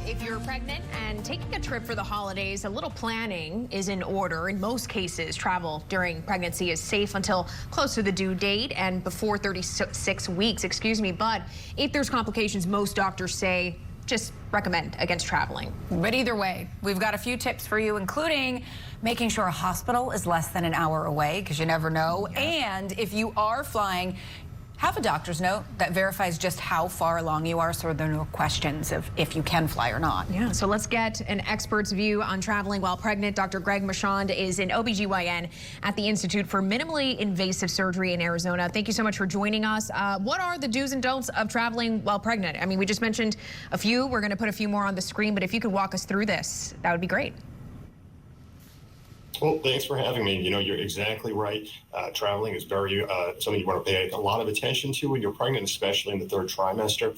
If you're pregnant and taking a trip for the holidays, a little planning is in order. In most cases, travel during pregnancy is safe until close to the due date and before 36 weeks, But if there's complications, most doctors say just recommend against traveling. But either way, we've got a few tips for you, including making sure a hospital is less than an hour away, because you never know. Yeah. And if you are flying, have a doctor's note that verifies just how far along you are, so there are no questions of if you can fly or not. Yeah, so let's get an expert's view on traveling while pregnant. Dr. Greg Marchand is an OBGYN at the Institute for Minimally Invasive Surgery in Arizona. Thank you so much for joining us. What are the do's and don'ts of traveling while pregnant? I mean, we just mentioned a few. We're going to put a few more on the screen, but if you could walk us through this, that would be great. Well, thanks for having me. You know, you're exactly right. Traveling is very something you want to pay a lot of attention to when you're pregnant, especially in the third trimester.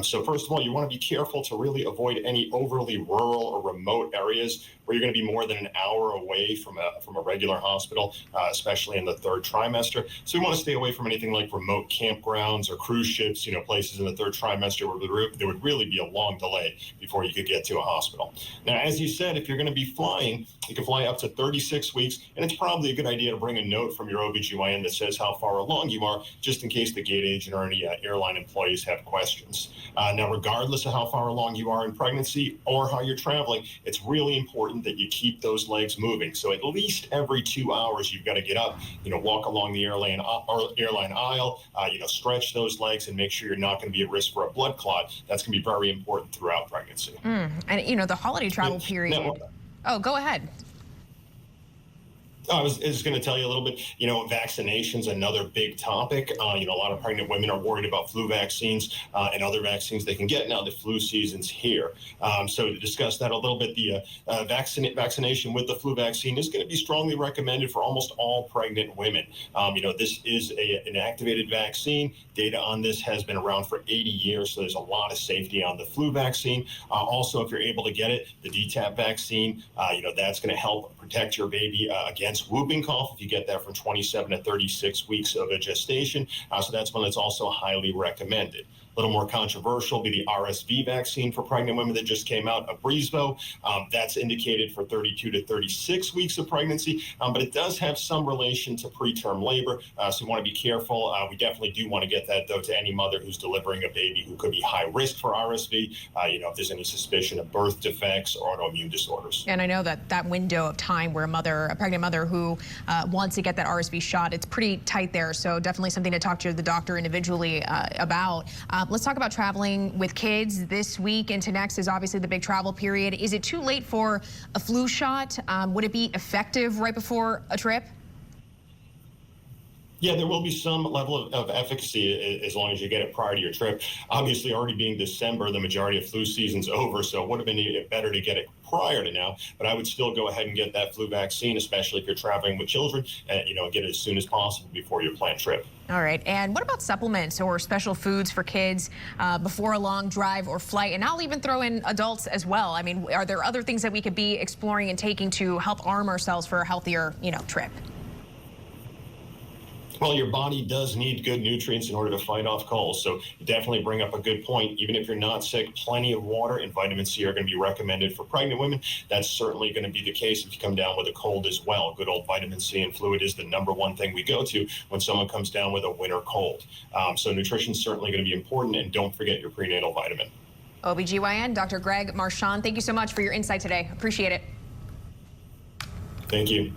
So first of all, you want to be careful to really avoid any overly rural or remote areas where you're going to be more than an hour away from a regular hospital, especially in the third trimester. So you want to stay away from anything like remote campgrounds or cruise ships, you know, places in the third trimester where there would really be a long delay before you could get to a hospital. Now, as you said, if you're going to be flying, you can fly up to 36 weeks, and it's probably a good idea to bring a note from your OBGYN that says how far along you are, just in case the gate agent or any airline employees have questions. Now, regardless of how far along you are in pregnancy or how you're traveling, it's really important that you keep those legs moving. So at least every 2 hours, you've got to get up, you know, walk along the airline aisle, you know, stretch those legs and make sure you're not going to be at risk for a blood clot. That's going to be very important throughout pregnancy. And, you know, the holiday travel period. Oh, go ahead. I was going to tell you a little bit, you know, vaccination's another big topic. You know, a lot of pregnant women are worried about flu vaccines and other vaccines they can get now. The flu season's here. So to discuss that a little bit, the vaccination with the flu vaccine is going to be strongly recommended for almost all pregnant women. You know, this is an activated vaccine. Data on this has been around for 80 years, so there's a lot of safety on the flu vaccine. Also, if you're able to get it, the DTaP vaccine, you know, that's going to help protect your baby against whooping cough if you get that from 27 to 36 weeks of a gestation. So that's one that's also highly recommended. A little more controversial will be the RSV vaccine for pregnant women that just came out, Abrezvo. That's indicated for 32 to 36 weeks of pregnancy, but it does have some relation to preterm labor, so we want to be careful. We definitely do want to get that, though, to any mother who's delivering a baby who could be high risk for RSV, you know, if there's any suspicion of birth defects or autoimmune disorders. And I know that window of time where a pregnant mother who wants to get that RSV shot, it's pretty tight there, so definitely something to talk to the doctor individually about. Let's talk about traveling with kids. This week into next is obviously the big travel period. Is it too late for a flu shot? Would it be effective right before a trip? Yeah, there will be some level of efficacy as long as you get it prior to your trip. Obviously, already being December, the majority of flu season's over, so it would have been better to get it prior to now. But I would still go ahead and get that flu vaccine, especially if you're traveling with children, and, you know, get it as soon as possible before your planned trip. All right. And what about supplements or special foods for kids before a long drive or flight? And I'll even throw in adults as well. I mean, are there other things that we could be exploring and taking to help arm ourselves for a healthier, you know, trip? Well, your body does need good nutrients in order to fight off colds, so you definitely bring up a good point. Even if you're not sick, plenty of water and vitamin C are going to be recommended for pregnant women. That's certainly going to be the case if you come down with a cold as well. Good old vitamin C and fluid is the #1 thing we go to when someone comes down with a winter cold. So nutrition is certainly going to be important, and don't forget your prenatal vitamin. OBGYN, Dr. Greg Marchand, thank you so much for your insight today. Appreciate it. Thank you.